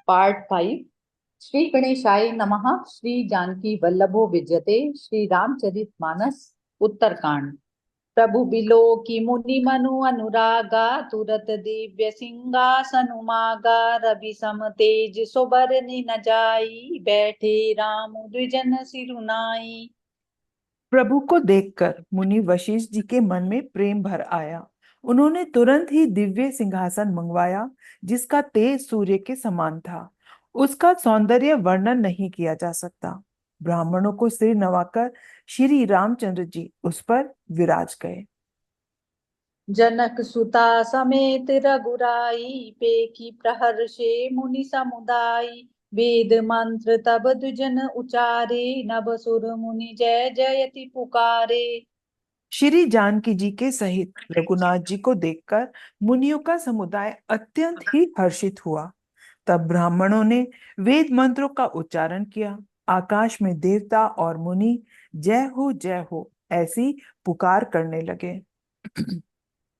Part 5। Shri गणेशाय नमः। श्री जानकी वल्लभो विजयते। श्री रामचरित मानस उत्तरकांड। प्रभु बिलो की मुनि मनु अनुरागा तुरत दिव्य सिंहासनुमागा रवि सम तेज सोबर न जाई बैठे राम द्विजन सिरुनाई। प्रभु को देखकर मुनि वशिष्ठ जी के मन में प्रेम भर आया। उन्होंने तुरंत ही दिव्य सिंहासन मंगवाया, जिसका तेज सूर्य के समान था। उसका सौंदर्य वर्णन नहीं किया जा सकता। ब्राह्मणों को सिर नवाकर श्री रामचंद्र जी उस पर विराज गए। जनक सुता समेत रघुराई पेखी प्रहर्षे मुनि समुदाय। वेद मंत्र तब दुजन उचारे नभ सुर मुनि जय जयति पुकारे। श्री जानकी जी के सहित रघुनाथ जी को देखकर मुनियों का समुदाय अत्यंत ही हर्षित हुआ। तब ब्राह्मणों ने वेद मंत्रों का उच्चारण किया। आकाश में देवता और मुनि जय हो ऐसी पुकार करने लगे।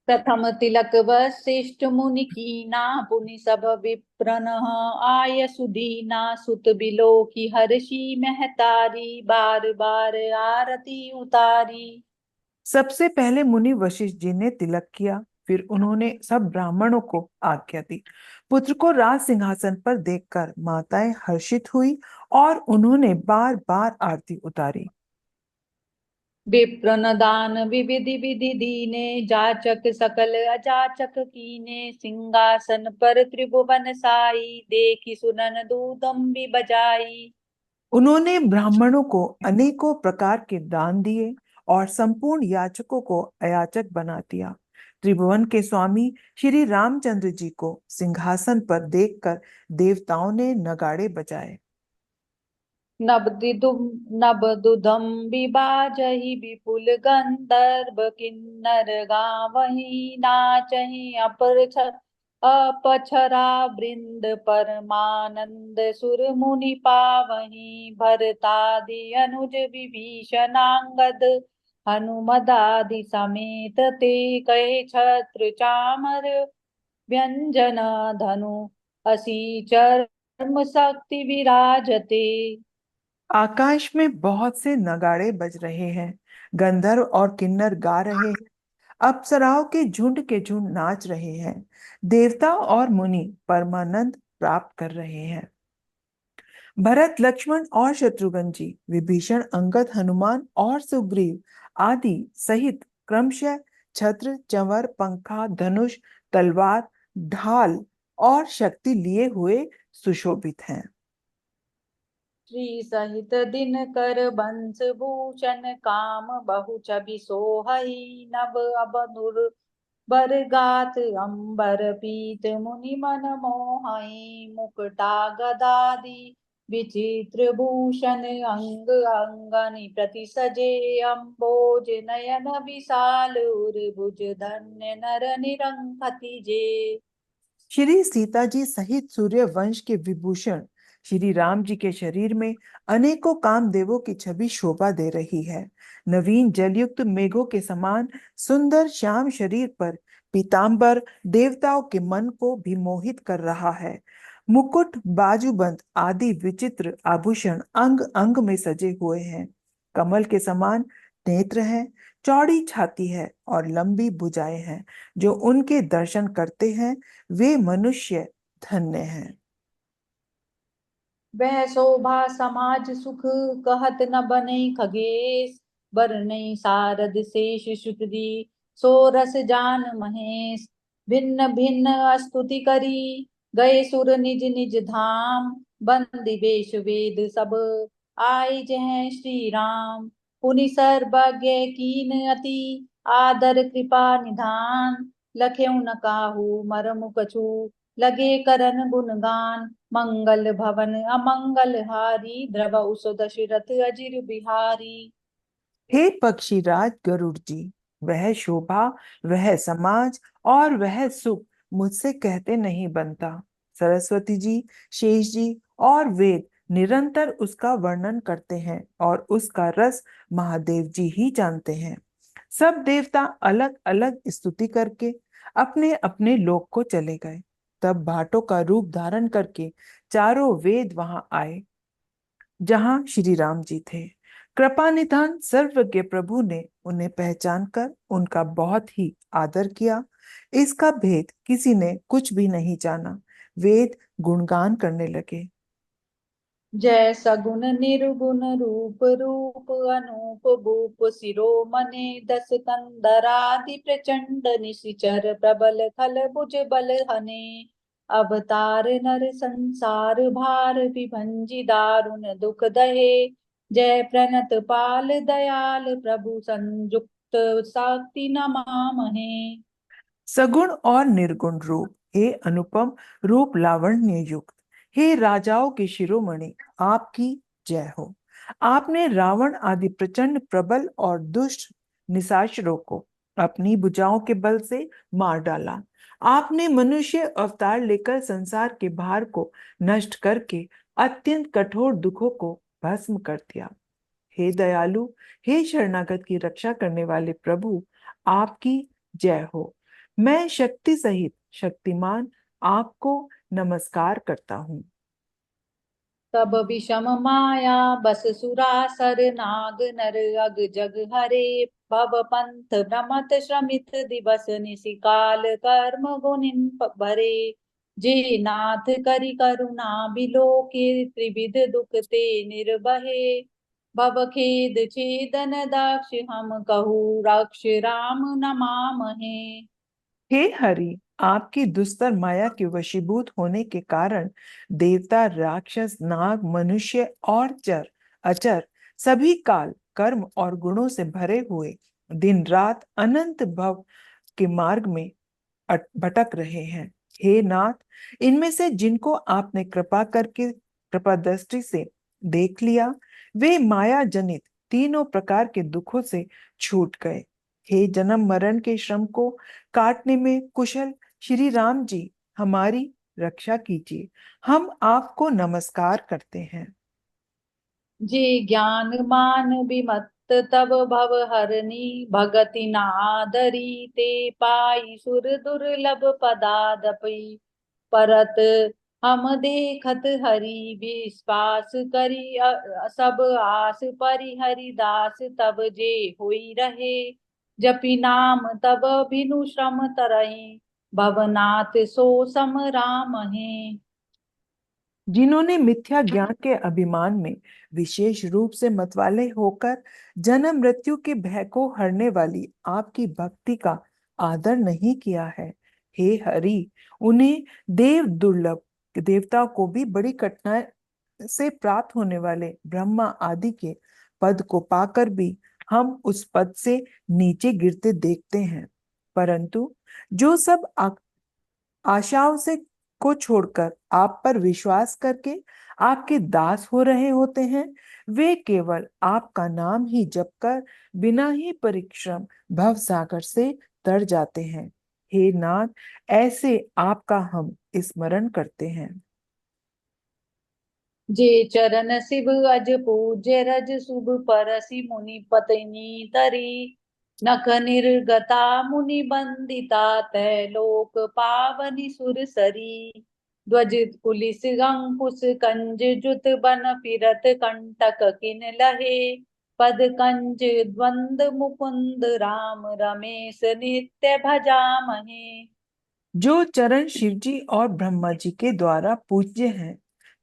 प्रथम तिलक वशिष्ठ मुनि कीना पुनि सब विप्रन आय सुदीना। सुत बिलो की हर्षि महतारी बार बार आरती उतारी। सबसे पहले मुनि वशिष्ठ जी ने तिलक किया। फिर उन्होंने सब ब्राह्मणों को आज्ञा दी। पुत्र को राज सिंहासन पर देखकर माताएं हर्षित हुई और उन्होंने बार बार आरती उतारी। विप्रन दान विविधि विधि दीने जाचक सकल अजाचक कीने। सिंहासन पर त्रिभुवन साई देखी सुनन दूदम्बि बजाई। उन्होंने ब्राह्मणों को अनेकों प्रकार के दान दिए और संपूर्ण याचकों को अयाचक बना दिया। त्रिभुवन के स्वामी श्री रामचंद्र जी को सिंहासन पर देखकर देवताओं ने नगाड़े बजाए। नबदुदम विबाजहि विपुल गंधर्व किन्नर गावहि नाचहि अपछरा वृंद परमानंद सुर मुनि पावहि। भरतादि अनुज विभीषणांगद हनुमदादि समेत ते कहे छत्र चामर व्यंजन धनु असी चर्म शक्ति विराजते। आकाश में बहुत से नगाड़े बज रहे हैं। गंधर्व और किन्नर गा रहे हैं। अप्सराओं के झुंड नाच रहे हैं। देवता और मुनि परमानंद प्राप्त कर रहे हैं। भरत, लक्ष्मण और शत्रुघ्न जी, विभीषण, अंगद, हनुमान और सुग्रीव आदि सहित क्रमशः छत्र, चंवर, पंखा, धनुष, तलवार, ढाल और शक्ति लिए हुए सुशोभित हैं। श्री सहित दिन कर बंस भूषण काम बहु छवि सोहई नभ अबनुर बर गात अंबर पीत मुनि मन मोहई। मुकुटा गदादि विचित्र भूषण अंग अंगनि प्रति सजे अम्बोज नयन विशाल उर्भुज धन्य नर निरंखति जे। श्री सीता जी सहित सूर्य वंश के विभूषण श्री राम जी के शरीर में अनेकों कामदेवों की छवि शोभा दे रही है। नवीन जलयुक्त मेघों के समान सुंदर श्याम शरीर पर पीतांबर देवताओं के मन को भी मोहित कर रहा है। मुकुट, बाजूबंद आदि विचित्र आभूषण अंग अंग में सजे हुए हैं। कमल के समान नेत्र हैं, चौड़ी छाती है और लंबी भुजाएं हैं। जो उनके दर्शन करते हैं वे मनुष्य धन्य हैं। वह शोभा समाज सुख कहत न बने खगेश। बरनई सारद शेष श्रुति सोरस जान महेश। भिन्न भिन्न स्तुति करी गए सुर निज निज धाम। बंदी वेश वेद सब आय जय श्री राम। पुनि सर्वज्ञ कीन अति आदर कृपा निधान। लखेउ न काहू मरमु कछु लगे करन गुणगान। मंगल भवन अमंगल हारी द्रव उस दशरथ अजिर बिहारी। हे पक्षीराज गरुड़ जी, वह शोभा, वह समाज और वह सुख मुझसे कहते नहीं बनता। सरस्वती जी, शेष जी और वेद निरंतर उसका वर्णन करते हैं और उसका रस महादेव जी ही जानते हैं। सब देवता अलग अलग स्तुति करके अपने अपने लोक को चले गए। तब भाटों का रूप धारण करके चारों वेद वहां आए जहां श्री राम जी थे। कृपा निधान सर्वज्ञ प्रभु ने उन्हें पहचान कर उनका बहुत ही आदर किया। इसका भेद किसी ने कुछ भी नहीं जाना। वेद गुणगान करने लगे। जय सगुन निर्गुण रूप रूप अनूप भूप शिरोमणि दस कंदरादि प्रचंड निशिचर प्रबल खल भुज बल हने अवतार नर संसार भार विभंजि दारुण दुख दहे जय प्रणत पाल दयाल प्रभु संयुक्त शक्ति नमामहे। सगुण और निर्गुण रूप, हे अनुपम रूप लावण्य युक्त, हे राजाओं के शिरोमणि, आपकी जय हो। आपने रावण आदि प्रचंड प्रबल और दुष्ट निशाचरों को अपनी भुजाओं के बल से मार डाला। आपने मनुष्य अवतार लेकर संसार के भार को नष्ट करके अत्यंत कठोर दुखों को भस्म कर दिया। हे दयालु, हे शरणागत की रक्षा करने वाले प्रभु, आपकी जय हो। मैं शक्ति सहित शक्तिमान आपको नमस्कार करता हूँ। तब विषम माया बस सुरासर नाग नर अग जग हरे भव पंथ भ्रमत श्रमित दिवस निशिकाल कर्म गुनिन भरे जे नाथ करि करुणा बिलो के त्रिविध दुख ते निर्बहे भव खेद छेदन दाक्ष हम कहू रक्ष राम नमामहे। हे हरि, आपकी दुस्तर माया के वशीभूत होने के कारण देवता, राक्षस, नाग, मनुष्य और चर अचर सभी काल, कर्म और गुणों से भरे हुए दिन रात अनंत भव के मार्ग में भटक रहे हैं। हे नाथ, इनमें से जिनको आपने कृपा करके कृपा दृष्टि से देख लिया, वे माया जनित तीनों प्रकार के दुखों से छूट गए। हे जन्म मरण के श्रम को काटने में कुशल श्री राम जी, हमारी रक्षा कीजिए। हम आपको नमस्कार करते हैं। जे ज्ञान मान विमत्त तब भव हरनी भगति नादरी ते पाई सुर दुर्लभ पदादपि परत हम देखत हरि विश्वास करी सब आस परि हरिदास तब जे होई रहे जपि नाम तब बिनु श्रम तरहि भवनाथ सो सम राम है। जिन्होंने मिथ्या ज्ञान के अभिमान में विशेष रूप से मतवाले होकर जन्म मृत्यु के भय को हरने वाली आपकी भक्ति का आदर नहीं किया है, हे हरि, उन्हें देव दुर्लभ देवताओं को भी बड़ी कठिनाई से प्राप्त होने वाले ब्रह्मा आदि के पद को पाकर भी हम उस पद से नीचे गिरते देखते हैं। परंतु जो सब आशाओं से को छोड़कर आप पर विश्वास करके आपके दास हो रहे होते हैं, वे केवल आपका नाम ही जप कर बिना ही परिश्रम भव सागर से तर जाते हैं। हे नाथ, ऐसे आपका हम स्मरण करते हैं। जे चरण शिव अज पूज्य रज शुभ परसि मुनि पत्नी तरी नख निर्गता मुनि बंदिता तै लोक पावनि सुर सरी ध्वज कुलिस अंकुश कंज जुत बन फिरत कंटक किन लहे पद कंज द्वंद मुकुंद राम रमेश नित्य भजामहे। जो चरण शिवजी और ब्रह्मा जी के द्वारा पूज्य हैं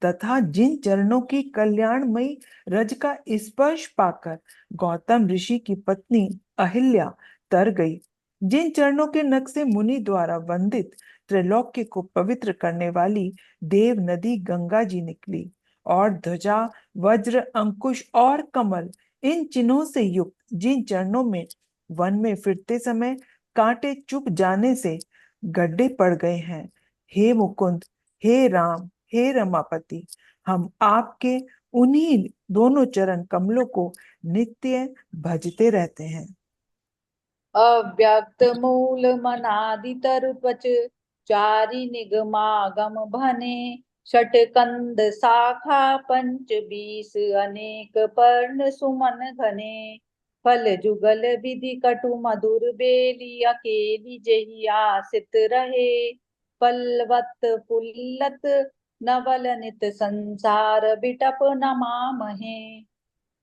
तथा जिन चरणों की कल्याणमयी रज का स्पर्श पाकर गौतम ऋषि की पत्नी अहिल्या तर गई, जिन चरणों के नख से मुनि द्वारा वंदित त्रैलोक्य को पवित्र करने वाली देव नदी गंगा जी निकली, और ध्वजा, वज्र, अंकुश और कमल, इन चिन्हों से युक्त जिन चरणों में वन में फिरते समय कांटे चुभ जाने से गड्ढे पड़ गए हैं, हे मुकुंद, हे राम, हे रमापति, हम आपके उन्हीं दोनों चरण कमलों को नित्य भजते रहते हैं। अव्यक्त मूल मनादि तरु त्वच चारि निगमागम भने षट कंद शाखा पंच बीस अनेक पर्ण सुमन घने फल जुगल विधि कटु मधुर बेली अकेली जही आसित रहे पल्लवत पुल्लत नवल नित संसार बिटप न मामहे।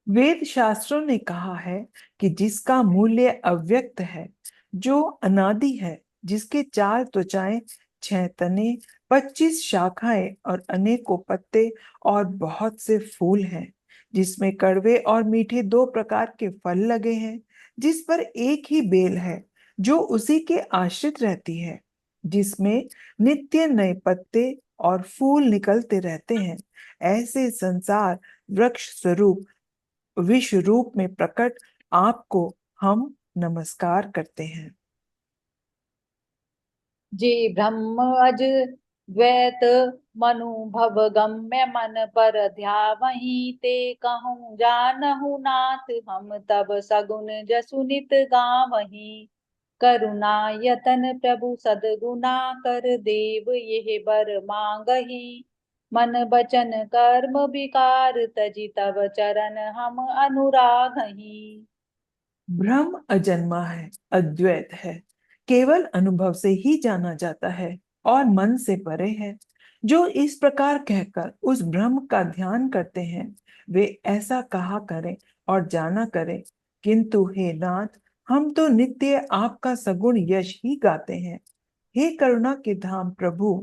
वेद शास्त्रों ने कहा है कि जिसका मूल्य अव्यक्त है, जो अनादि है, जिसके 4 त्वचाएं, 6 तने, 25 शाखाएं और अनेकों पत्ते और बहुत से फूल हैं, जिसमें कड़वे और मीठे 2 प्रकार के फल लगे हैं, जिस पर एक ही बेल है जो उसी के आश्रित रहती है, जिसमें नित्य नए पत्ते और फूल निकलते रहते हैं, ऐसे संसार वृक्ष स्वरूप विश्व रूप में प्रकट आपको हम नमस्कार करते हैं। जे ब्रह्म अज द्वैत मनुभव गम्य मन पर ध्यावहि ते कहूँ जानहु नाथ हम तब सगुन जसु नित गावहि। करुणा यतन प्रभु सद्गुना कर देव यह बर मांगहि। मन बचन कर्म विकार तजि तब चरण हम अनुरागहि। ब्रह्म अजन्मा है, अद्वैत है, केवल अनुभव से ही जाना जाता है और मन से परे है। जो इस प्रकार कहकर उस ब्रह्म का ध्यान करते हैं, वे ऐसा कहा करें और जाना करें, किंतु हे नाथ, हम तो नित्य आपका सगुण यश ही गाते हैं। हे करुणा के धाम प्रभु,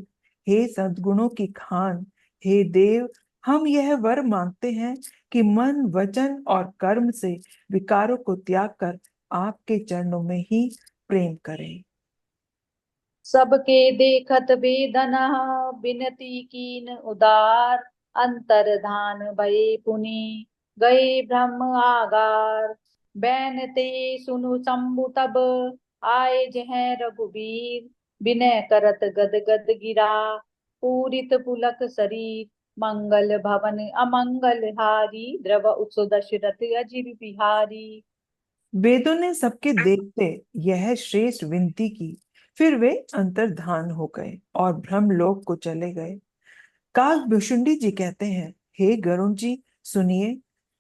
हे सद्गुणों की खान, हे देव, हम यह वर मांगते हैं कि मन वचन और कर्म से विकारों को त्याग कर आपके चरणों में ही प्रेम करें। सबके देखत वेदना बिनती कीन उदार। अंतर्धान भये पुनि गए ब्रह्म आगार। बैनते सुनु शंभु तब आए जह रघुबीर। विनय करत गद गद गिरा पूरित पुलक शरीर। मंगल भवन अमंगल हारी द्रव उत्सु दशरथ अजिर बिहारी। वेदों ने सबके देखते यह श्रेष्ठ विनती की, फिर वे अंतर्धान हो गए और ब्रह्मलोक को चले गए। काकभूषुंडी जी कहते हैं, हे गरुण जी सुनिए।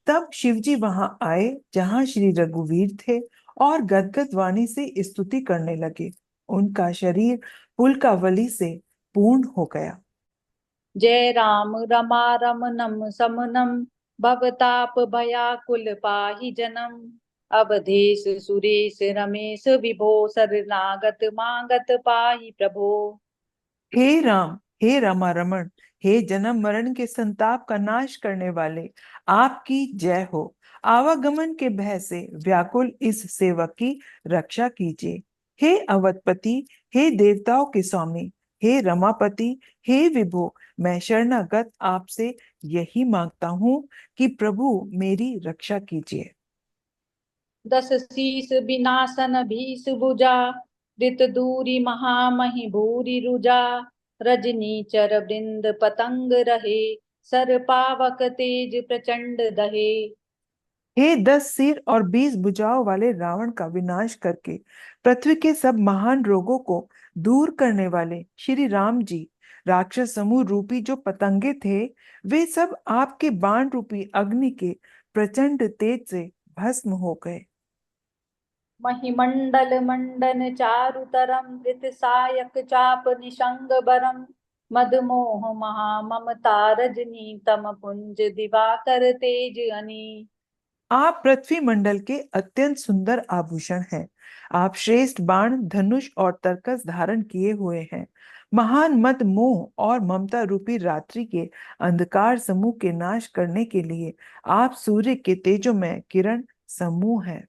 तब शिव जी वहां आए जहां श्री रघुवीर थे और गदगद वाणी से स्तुति करने लगे। उनका शरीर पुलकावली से पूर्ण हो गया। जय राम रमा रमनम समनम भवताप भयाकुल पाहि जनम। अवधेश सुरेश रमेश विभो शरणागत मागत पाहि प्रभो। हे राम, हे रामा रमण, हे जन्म मरण के संताप का नाश करने वाले, आपकी जय हो। आवागमन के भय से व्याकुल इस सेवक की रक्षा कीजिए। हे अवधपति, हे देवताओं के स्वामी, हे रमापति, हे विभो, मैं शरणागत आपसे यही मांगता हूँ कि प्रभु मेरी रक्षा कीजिए। दस शीस विनाशन भीष भुजा ऋत दूरी महामहि भूरि रुजा। रजनी चर वृंद पतंग रहे सर पावक तेज प्रचंड दहे। हे 10 सिर और 20 भुजाओं वाले रावण का विनाश करके पृथ्वी के सब महान रोगों को दूर करने वाले श्री राम जी, राक्षस समूह रूपी जो पतंगे थे, वे सब आपके बाण रूपी अग्नि के प्रचंड तेज से भस्म हो गए। महिमंडल मंडन चारुतरम धृत सायक चाप निशंग बरम। मदमोह महा ममता रजनी तम पुंज दिवाकर तेज अनी। आप पृथ्वी मंडल के अत्यंत सुंदर आभूषण हैं। आप श्रेष्ठ बाण, धनुष और तरकस धारण किए हुए हैं। महान मद, मोह और ममता रूपी रात्रि के अंधकार समूह के नाश करने के लिए आप सूर्य के तेजोमय किरण समूह हैं।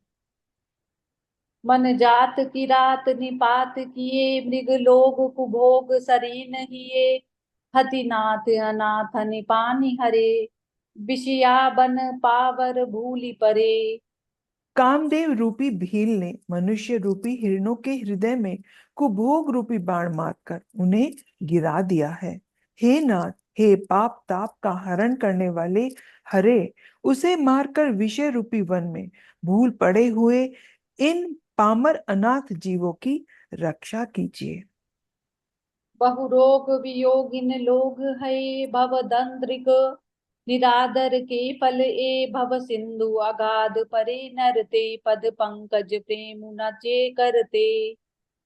मन जात की रात निपात किए मृग लोग कुभोग सरीन हिए। हतिनाथ अनाथ निपानि हरे विषया बन पावर भूलि परे। कामदेव रूपी भील ने मनुष्य रूपी हिरणों के हृदय में कुभोग रूपी बाण मारकर उन्हें गिरा दिया है। हे नाथ, हे पाप ताप का हरण करने वाले हरे, उसे मारकर विषय रूपी वन में भूल पड़े हुए इन पामर अनाथ जीवों की रक्षा कीजिए। बहुरोग वियोगिन लोग है भव दंद्रिक। निरादर के फल ए भव सिंधु अगाध परे नरते पद पंकज प्रेम नचे करते।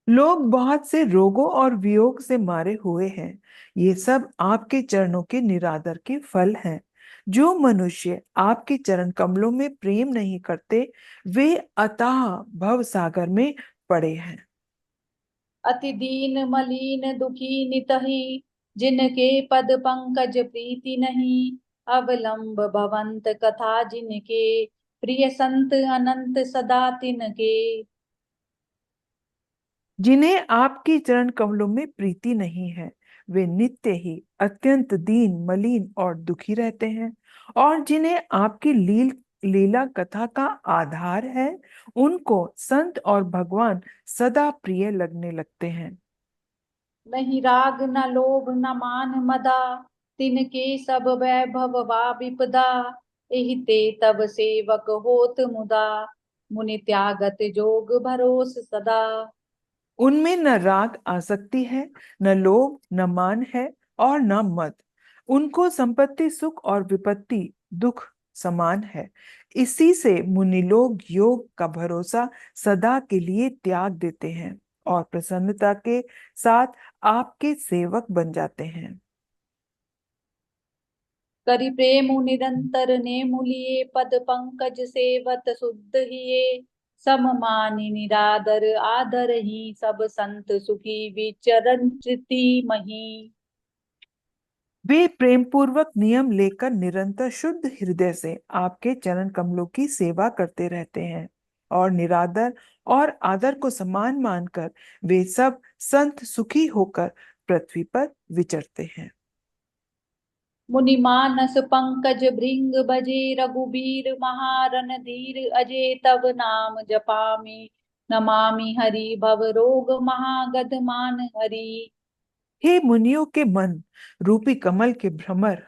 लोग बहुत से रोगों और वियोग से मारे हुए हैं। ये सब आपके चरणों के निरादर के फल हैं। जो मनुष्य आपके चरण कमलों में प्रेम नहीं करते, वे अथाह भव सागर में पड़े हैं। अति दीन मलिन दुखी नितहि, जिनके पद पंकज प्रीति नहीं। अवलंब भवंत कथा जिनके, प्रिय संत अनंत सदा तिनके। जिन्हें आपके चरण कमलों में प्रीति नहीं है, वे नित्य ही अत्यंत दीन मलिन और दुखी रहते हैं। और जिन्हें आपकी लीला कथा का आधार है, उनको संत और भगवान सदा प्रिय लगने लगते हैं। नहीं राग न लोभ न मान मदा, तिनके सब वैभव वा विपदा। एहि ते तब सेवक होत मुदा, मुनि त्यागत जोग भरोस सदा। उनमें न राग आसक्ति है, न लोभ, न मान है, और न मद। उनको संपत्ति सुख और विपत्ति दुख समान है। इसी से मुनि लोग योग का भरोसा सदा के लिए त्याग देते हैं और प्रसन्नता के साथ आपके सेवक बन जाते हैं। करि प्रेम निरंतर ने मुलिए, पद पंकज सेवत शुद्ध हिये। सम मानि निरादर आदर ही, सब संत सुखी विचरण चिति मही। वे प्रेम पूर्वक नियम लेकर निरंतर शुद्ध हृदय से आपके चरण कमलों की सेवा करते रहते हैं, और निरादर और आदर को समान मानकर वे सब संत सुखी होकर पृथ्वी पर विचरते हैं। मुनि मानस पंकज भृंग भजे, रघुबीर महारन धीर अजय। तब नाम जपामि नमामि हरि, भव रोग महागध मान हरि। हे मुनियों के मन रूपी कमल के भ्रमर,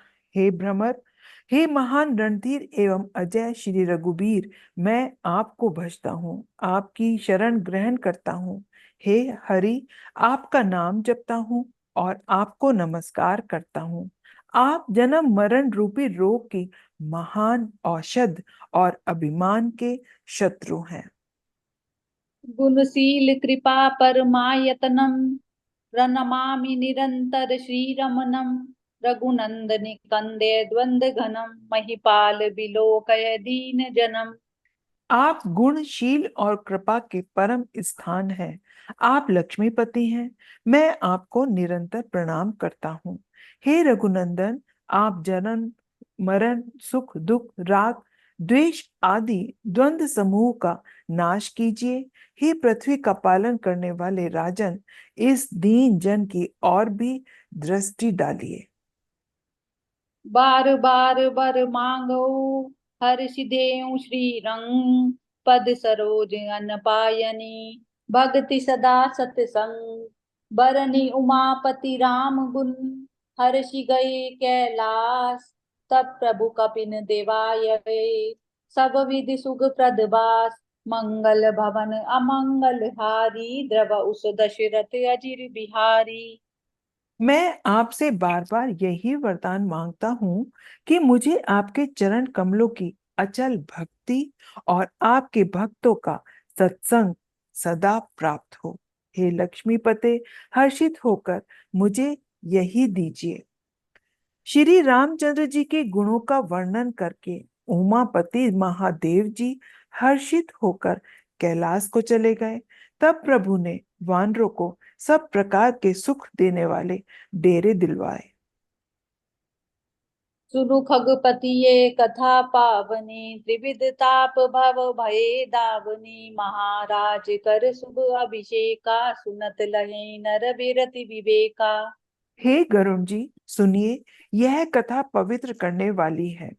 हे महान रणधीर एवं अजय श्री रघुबीर, मैं आपको भजता हूँ, आपकी शरण ग्रहण करता हूँ। हे हरि, आपका नाम जपता हूँ और आपको नमस्कार करता हूँ। आप जन्म मरण रूपी रोग की महान औषध और अभिमान के शत्रु हैं। गुणशील कृपा परमायतनम, प्रणमामि निरंतर श्रीरमणम। रघुनंदनि कंदे द्वंद घनम, महिपाल बिलोकय दीन जनम। आप गुणशील और कृपा के परम स्थान हैं। आप लक्ष्मीपति हैं। मैं आपको निरंतर प्रणाम करता हूँ। हे रघुनंदन, आप जन्म मरण सुख दुख राग द्वेष आदि द्वंद्व समूह का नाश कीजिए। हे पृथ्वी का पालन करने वाले राजन, इस दीन जन की ओर भी दृष्टि डालिए। बार बार वर मांगो, हर्ष देऊं श्री रंग। पद सरोज अन पायनी, भक्ति सदा सतसंग। बरनी उमापति राम गुण, हर्षि गए कैलास। तब प्रभु कपिन देवाय गए, सब विधि सुख प्रदबास। मंगल भवन अमंगल हारी, द्रव उस दशरथ अजिर बिहारी। मैं आपसे बार बार यही वरदान मांगता हूँ कि मुझे आपके चरण कमलों की अचल भक्ति और आपके भक्तों का सत्संग सदा प्राप्त हो। हे लक्ष्मीपते, हर्षित होकर मुझे यही दीजिए। श्री रामचंद्र जी के गुणों का वर्णन करके उमापति महादेव जी हर्षित होकर कैलाश को चले गए। तब प्रभु ने वानरों को सब प्रकार के सुख देने वाले डेरे दिलवाए। सुनु खगपति ये कथा पावनी, त्रिविध ताप भव भये दावनी। महाराज कर शुभ अभिषेका, सुनत लहे नर बिरति विवेका। हे गरुण जी, सुनिए, यह कथा पवित्र करने वाली है।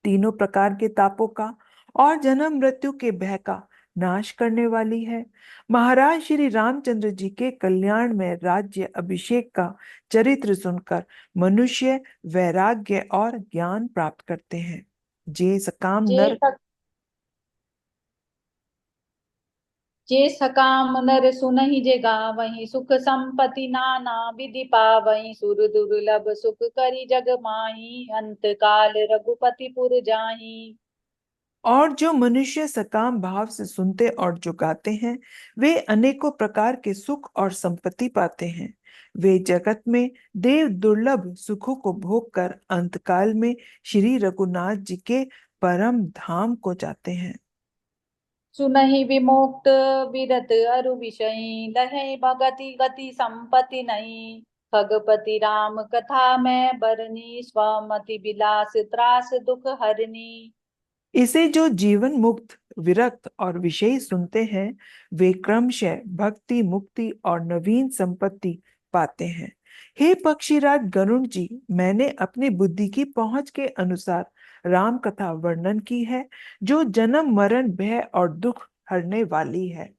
तीनों प्रकार के तापों का और जन्म मृत्यु के भय का नाश करने वाली है। महाराज श्री रामचंद्र जी के कल्याण में राज्य अभिषेक का चरित्र सुनकर मनुष्य वैराग्य और ज्ञान प्राप्त करते हैं। जे सकाम जे नर सक जे सकाम नर सुनहि जे गावहीं, सुख संपत्ति नाना विधि पावहीं। सुर दुर्लभ सुख करि जग माही, अंत काल रघुपति पुर जाहीं। और जो मनुष्य सकाम भाव से सुनते और जो गाते हैं, वे अनेकों प्रकार के सुख और संपत्ति पाते हैं। वे जगत में देव दुर्लभ सुखों को भोग कर अंतकाल में श्री रघुनाथ जी के परम धाम को जाते हैं। सुनहि विमुक्त विरत अरु विषयी लहै भगति गति संपत्ति नहीं। खगपति राम कथा मैं बरनी स्वमति विलास त्रास दुख हरनी। इसे जो जीवन मुक्त विरक्त और विषयी सुनते हैं, वे क्रमशः भक्ति मुक्ति और नवीन संपत्ति पाते हैं। हे पक्षीराज गरुण जी, मैंने अपनी बुद्धि की पहुंच के अनुसार राम कथा वर्णन की है, जो जन्म मरण भय और दुख हरने वाली है।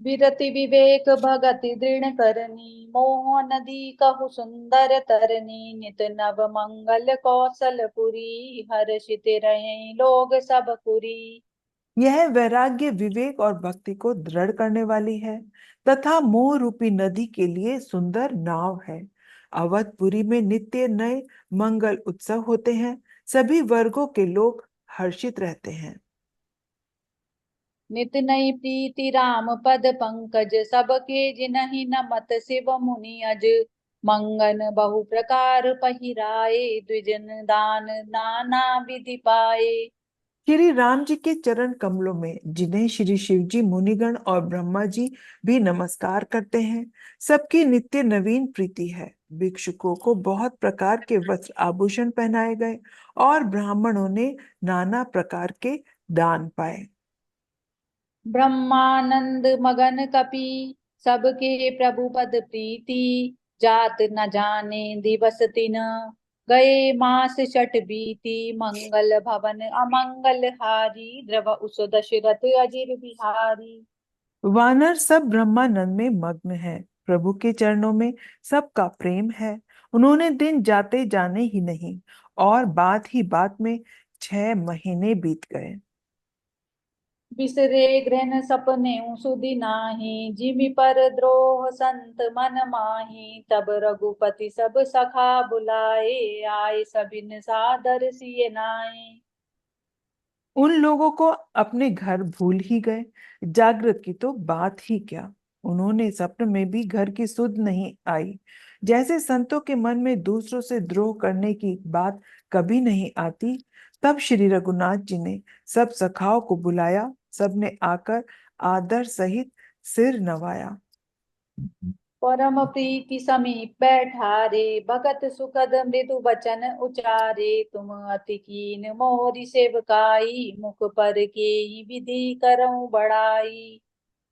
विरति विवेक भगति दृढ़ करनी मोह नदी कहु सुंदर तरनी। नित नव मंगल कौशलपुरी हर्षित रहे लोग सब पुरी। यह वैराग्य विवेक और भक्ति को दृढ़ करने वाली है तथा मोह रूपी नदी के लिए सुंदर नाव है। अवधपुरी में नित्य नए मंगल उत्सव होते हैं, सभी वर्गों के लोग हर्षित रहते हैं। नित नई प्रीति राम पद पंकज सबके जिनहि नमत शिव मुनि अज। मंगन बहु प्रकार पहिराए द्विजन दान नाना विधि पाए। श्री राम जी के चरण कमलों में जिन्हें श्री शिव जी मुनिगण और ब्रह्मा जी भी नमस्कार करते हैं, सबकी नित्य नवीन प्रीति है। भिक्षुकों को बहुत प्रकार के वस्त्र आभूषण पहनाए गए और ब्राह्मणों ने नाना प्रकार के दान पाए। ब्रह्मानंद मगन कपि सबके प्रभु पद प्रीति। जात न जाने दिवस दिन गए मास छठ बीती। मंगल भवन अमंगल हारी द्रव उस दशरथ अजिर बिहारी। वानर सब ब्रह्मानंद में मग्न है, प्रभु के चरणों में सबका प्रेम है। उन्होंने दिन जाते जाने ही नहीं और बात ही बात में 6 महीने बीत गए। बिसरे ग्रहण सपने सुधि नाही। जिमि पर द्रोह संत मन माही। तब रघुपति सब सखा बुलाए आए सबिन सादर सिय नाए। उन लोगों को अपने घर भूल ही गए, जागृत की तो बात ही क्या। उन्होंने स्वप्न में भी घर की सुध नहीं आई। जैसे संतों के मन में दूसरों से द्रोह करने की बात कभी नहीं आती, तब श्री रघुनाथ जी ने सब सखाओं को बुलाया। सबने आकर आदर सहित सिर नवाया। परम प्रीति समीप बैठारे भगत सुखद मृदु बचन उचारे। तुम अति कीन मोरी सेवकाई मुख पर के विधि करऊं बड़ाई।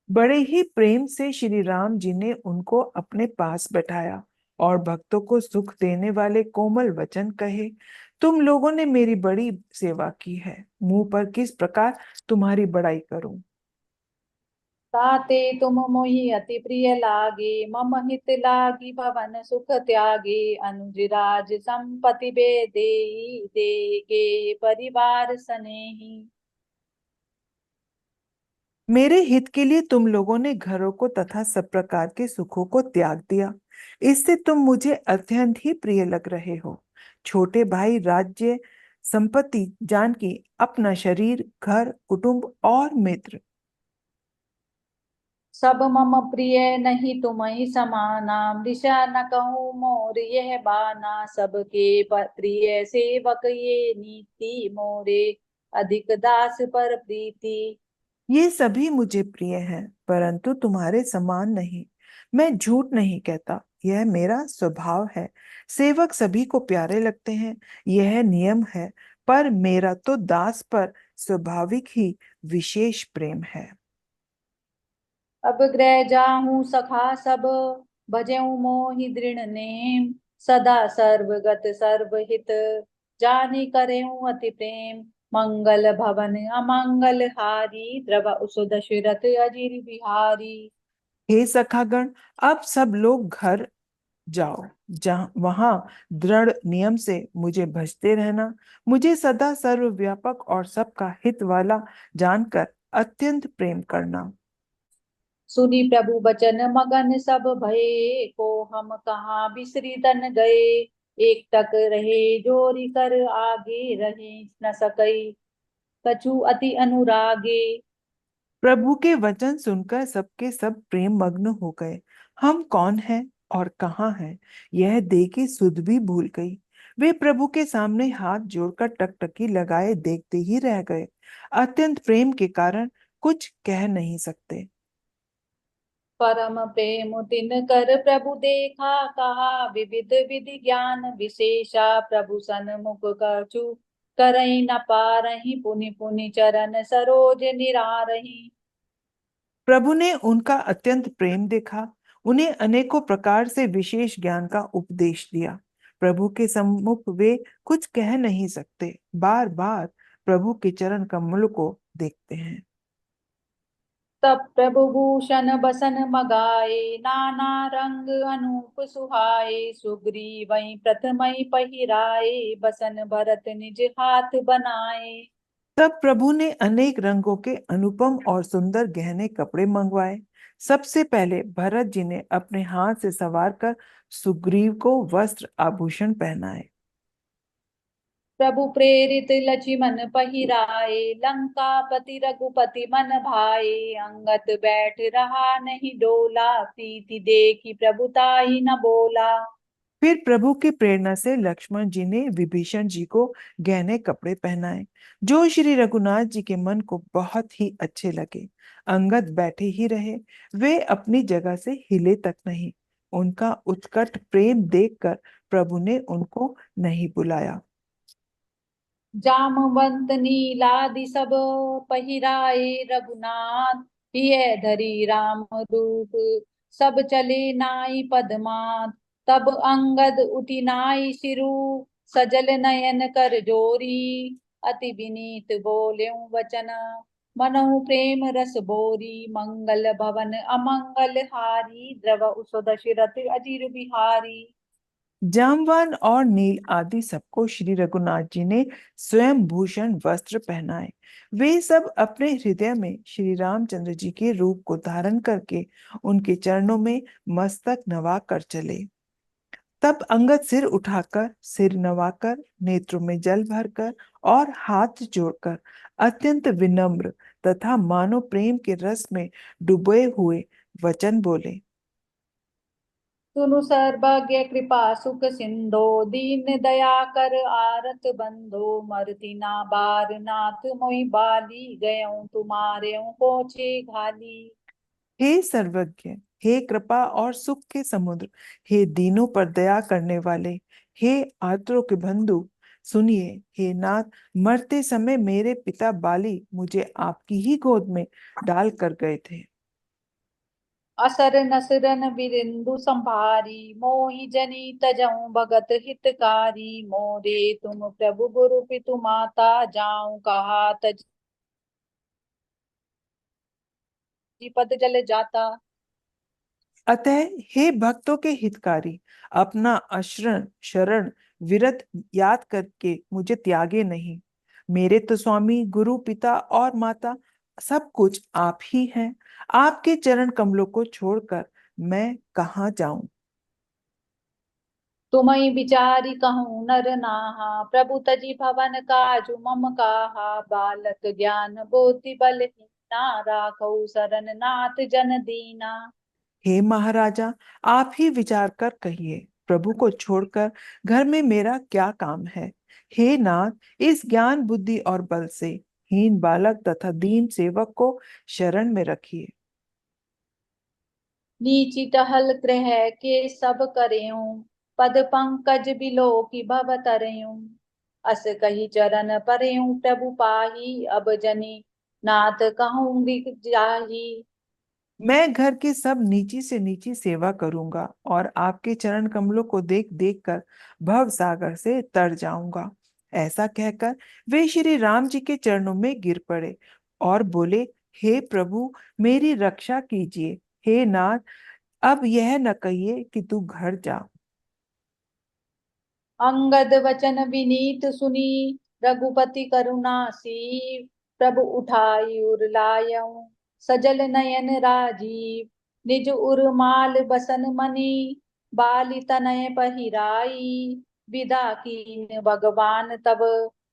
बड़े ही प्रेम से श्री राम जी ने उनको अपने पास बैठाया और भक्तों को सुख देने वाले कोमल वचन कहे। तुम लोगों ने मेरी बड़ी सेवा की है, मुंह पर किस प्रकार तुम्हारी बड़ाई करूं। ताते तुम मोहि अति प्रिय लागे मम हित लागी भवन सुख त्यागे। अनुज राज संपत्ति बेदेई दे के परिवार सनेही। मेरे हित के लिए तुम लोगों ने घरों को तथा सब प्रकार के सुखों को त्याग दिया, इससे तुम मुझे अत्यंत ही प्रिय लग रहे हो। छोटे भाई राज्य संपत्ति जानकी अपना शरीर घर कुटुंब और मित्र सब मम प्रिय नहीं तुम्हि समाना। मृषा न कहूँ मोर यह बाना। सबके प्रिय सेवक ये नीति मोरे अधिक दास पर प्रीति। ये सभी मुझे प्रिय हैं, परंतु तुम्हारे समान नहीं। मैं झूठ नहीं कहता, यह मेरा स्वभाव है। सेवक सभी को प्यारे लगते हैं, यह नियम है, पर मेरा तो दास पर स्वाभाविक ही विशेष प्रेम है। अब ग्रह जाहूं सखा सब भजेऊ मोहि दृढ़ नेम। सदा सर्वगत सर्वहित जानि करेऊ अति प्रेम। मंगल भवन अमंगल हारी द्रव उस दशरथ अजिर बिहारी। हे सखागण, अब सब लोग घर जाओ, जहां वहां दृढ़ नियम से मुझे भजते रहना। मुझे सदा सर्वव्यापक और सबका हित वाला जानकर अत्यंत प्रेम करना। सुनी प्रभु बचन मगन सब भये को हम कहाँ बिसरी तन गए। एक टक रहे जोरी कर आगे रहे न सकई। कछु अति अनुरागे। प्रभु के वचन सुनकर सबके सब प्रेम मग्न हो गए। हम कौन हैं और कहाँ हैं, यह देख सुध भी भूल गई। वे प्रभु के सामने हाथ जोड़कर टकटकी लगाए देखते ही रह गए। अत्यंत प्रेम के कारण कुछ कह नहीं सकते। परम प्रेम तिन कर प्रभु देखा, कहा विविध विधि ज्ञान विशेषा, प्रभु सन्मुख कछु करई न पारही, पुनि पुनि चरण सरोज निरारही। प्रभु ने उनका अत्यंत प्रेम देखा, उन्हें अनेकों प्रकार से विशेष ज्ञान का उपदेश दिया। प्रभु के सम्मुख वे कुछ कह नहीं सकते, बार बार प्रभु के चरण कमल को देखते हैं। तब प्रभु भूषण बसन मगाए, नाना रंग अनूप सुहाए, सुग्रीवई प्रथमई पहिराए, बसन भरत निज हाथ बनाए। तब प्रभु ने अनेक रंगों के अनुपम और सुंदर गहने कपड़े मंगवाए। सबसे पहले भरत जी ने अपने हाथ से सवार कर सुग्रीव को वस्त्र आभूषण पहनाए। प्रभु प्रेरित लक्ष्मण पहिराए, लंकापति रघुपति मन भाए, अंगत बैठ रहा नहीं डोला, प्रीति देखी प्रभुताई न बोला। फिर प्रभु की प्रेरणा से लक्ष्मण जी ने विभीषण जी को गहने कपड़े पहनाए, जो श्री रघुनाथ जी के मन को बहुत ही अच्छे लगे। अंगद बैठे ही रहे, वे अपनी जगह से हिले तक नहीं। उनका उत्कट प्रेम देखकर प्रभु ने उनको नहीं बुलाया। जामवंत नीलादि सब पहिराए, रघुनाथ पिय धरी राम रूप, सब चले नाई पदमात। तब अंगद उठी नाई सिरु, सजल नयन कर जोरी, अति विनीत बोल्यों वचन, मनहु प्रेम रस बोरी, मंगल भवन अमंगल हारी, द्रव उस दशरथ अजीर बिहारी। जामवान और नील आदि सबको श्री रघुनाथ जी ने स्वयं भूषण वस्त्र पहनाए। वे सब अपने हृदय में श्री रामचंद्र जी के रूप को धारण करके उनके चरणों में मस्तक नवा कर चले। तब अंगद सिर उठाकर, सिर नवाकर, नेत्रों में जल भरकर और हाथ जोड़कर अत्यंत विनम्र तथा मानो प्रेम के रस में डूबे हुए वचन बोले। सुनु सर्वज्ञ कृपा सुख सिंधो, दीन दया कर आरत बंधो, मरती ना बार नाथ मोहि बाली, गयऊं तुम्हारे पोछे घाली। हे सर्वज्ञ, हे कृपा और सुख के समुद्र, हे दीनों पर दया करने वाले, हे आर्तों के बंधु, सुनिए। हे नाथ, मरते समय मेरे पिता बाली मुझे आपकी ही गोद में डाल कर गए थे। असर नसरन बिरिंदु संभारी, मोहि जनी तजऊं भगत हितकारी, मोरे तुम प्रभु गुरु पितु माता, जाऊं कहा तज पद जल जाता। अतः हे भक्तों के हितकारी, अपना अशरण शरण विरत याद करके मुझे त्यागे नहीं। मेरे तो स्वामी गुरु पिता और माता सब कुछ आप ही हैं। आपके चरण कमलों को छोड़कर मैं कहाँ जाऊं। तुमई विचारी कहूँ नर नाहा, प्रभु तजी भवन काजु मम काहा, बालक ज्ञान बुद्धि बलहीना, राखऊ शरण नाथ जन दीना। हे महाराजा, आप ही विचार कर कहिए, प्रभु को छोड़कर घर में मेरा क्या काम है। हे नाथ, इस ज्ञान बुद्धि और बल से हीन बालक तथा दीन सेवक को शरण में रखिए। नीची टहल ग्रह के सब करेऊं, पद पंकज बिलो की भव तरेऊं, अस कही चरण परेऊं प्रभु पाही, अब जनी नाथ कहूंगी जाही। मैं घर की सब नीची से नीची सेवा करूंगा और आपके चरण कमलों को देख देख कर भव सागर से तर जाऊंगा। ऐसा कहकर वे श्री राम जी के चरणों में गिर पड़े और बोले, हे प्रभु, मेरी रक्षा कीजिए। हे नाथ, अब यह न कहिए कि तू घर जा। अंगद वचन विनीत सुनी, रघुपति करुणा सीव, प्रभु उठाई उर लायऊं, सजल नयन राजीव, निज उर माल बसन मनी, बाली तनय पहिराई, विदा कीन भगवान तब,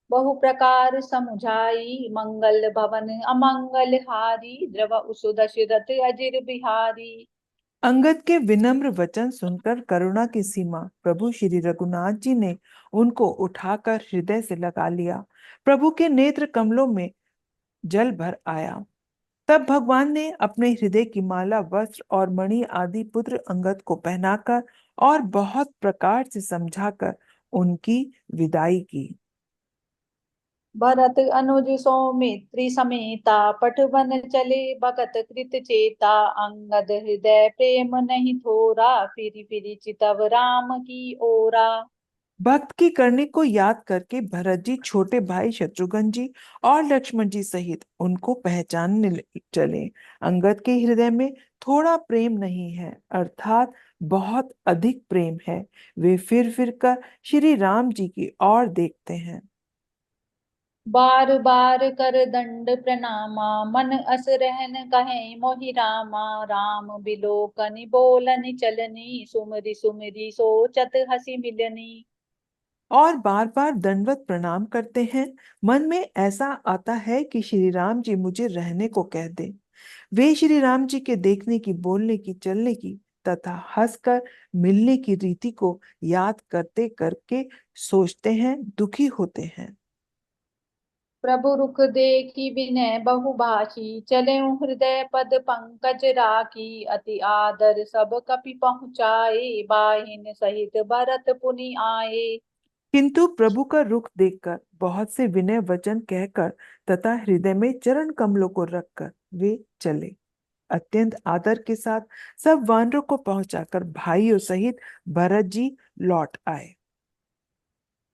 बहु प्रकार समुझाई, मंगल भवन अमंगल हारी, द्रव उसु दशरथ अजिर बिहारी। अंगद के विनम्र वचन सुनकर करुणा की सीमा प्रभु श्री रघुनाथ जी ने उनको उठाकर हृदय से लगा लिया। प्रभु के नेत्र कमलों में जल भर आया। तब भगवान ने अपने हृदय की माला, वस्त्र और मणि आदि पुत्र अंगद को पहनाकर और बहुत प्रकार से समझाकर उनकी विदाई की। भरत अनुज सौमित्री समेता, पटवन चले भगत कृत चेता। अंगद हृदय प्रेम नहीं थोरा, फिरी फिरी चितव राम की ओरा। भक्त की करनी को याद करके भरत जी छोटे भाई शत्रुघ्न जी और लक्ष्मण जी सहित उनको पहचानने चले। अंगद के हृदय में थोड़ा प्रेम नहीं है, अर्थात बहुत अधिक प्रेम है। वे फिर कर श्री राम जी की ओर देखते हैं। बार बार कर दंड प्रणामा, मन अस रहन कहे मोहि रामा। राम बिलोकनि बोलनि चलनी, सुमरि सुमरि सोचत हसी मिलनी। और बार बार दंडवत प्रणाम करते हैं। मन में ऐसा आता है कि श्री राम जी मुझे रहने को कह दे। वे श्री राम जी के देखने की, बोलने की, चलने की तथा हंसकर मिलने की रीति को याद करते करके सोचते हैं, दुखी होते हैं। प्रभु रुख देखी विनय बहुभाषी, चले हृदय पद पंकज राखी। अति आदर सब कपि पहुँचाए, बाहिन सहित भरत पुनि आए। किंतु प्रभु का रुख देखकर, बहुत से विनय वचन कहकर तथा हृदय में चरण कमलों को रखकर वे चले। अत्यंत आदर के साथ सब वानरों को पहुंचाकर भाइयों सहित भरत जी लौट आए।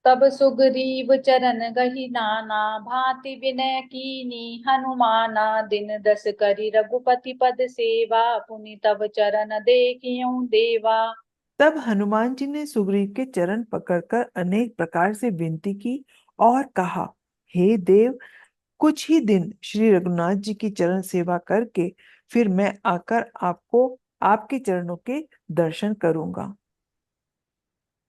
तब सुग्रीव चरण गहि नाना, भांति विनय कीनी हनुमाना। दिन दस करी रघुपति पद सेवा, पुनि तब चरण देखियो देवा। तब हनुमान जी ने सुग्रीव के चरण पकड़कर अनेक प्रकार से विनती की और कहा, हे देव, कुछ ही दिन श्री रघुनाथ जी की चरण सेवा करके फिर मैं आकर आपको आपके चरणों के दर्शन करूंगा।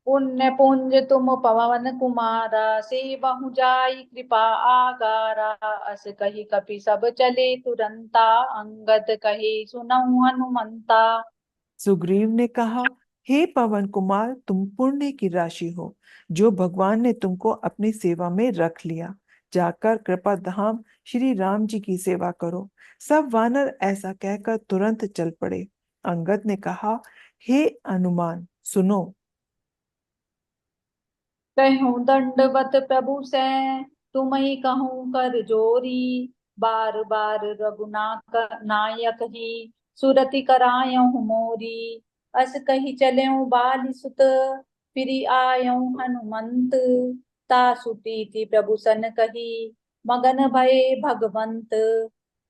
पुण्य पुंज तुम पवन कुमारा, से बहु जाई कृपा आगारा। अस कही कपि सब चले तुरंता, अंगद कहे सुनऊ हनुमंता। सुग्रीव ने कहा, हे पवन कुमार, तुम पुण्य की राशि हो, जो भगवान ने तुमको अपनी सेवा में रख लिया। जाकर कृपा धाम श्री राम जी की सेवा करो। सब वानर ऐसा कहकर तुरंत चल पड़े। अंगद ने कहा, हे हनुमान, सुनो। कहूँ दंडवत प्रभु से, तुम ही कहूँ कर जोरी। बार बार रघुनाथ नायक ही, सुरति करायहु मोरी। अस कही चलेऊ बाली सुत, फिरी आयऊ हनुमंत। तासु प्रीति प्रभु सन कही, मगन भये भगवंत।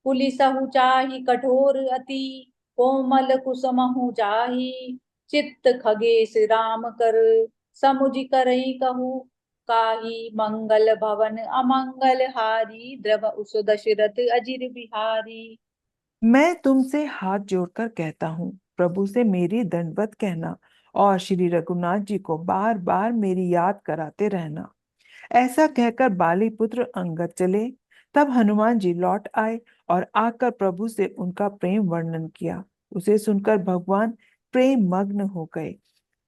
पुलिसहु चाहि कठोर अति, कोमल कुसुमहु जाहि। चित्त खगेश राम कर, समुझ करई कहू काही। मंगल भवन अमंगल हारी, द्रव उस दशरथ अजिर बिहारी। मैं तुमसे हाथ जोड़कर कहता हूँ, प्रभु से मेरी दंडवत कहना और श्री रघुनाथ जी को बार बार मेरी याद कराते रहना। ऐसा कहकर बाली पुत्र अंगद चले। तब हनुमान जी लौट आए और आकर प्रभु से उनका प्रेम वर्णन किया। उसे सुनकर भगवान प्रेम मग्न हो गए।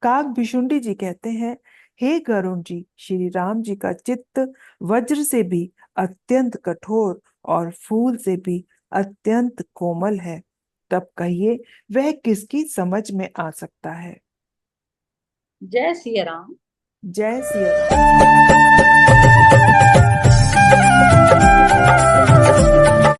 काक भिशुंडी जी कहते हैं, हे गरुण जी, श्री राम जी का चित्त वज्र से भी अत्यंत कठोर और फूल से भी अत्यंत कोमल है। तब कहिए, वह किसकी समझ में आ सकता है। जय सिया राम। जय सिया राम।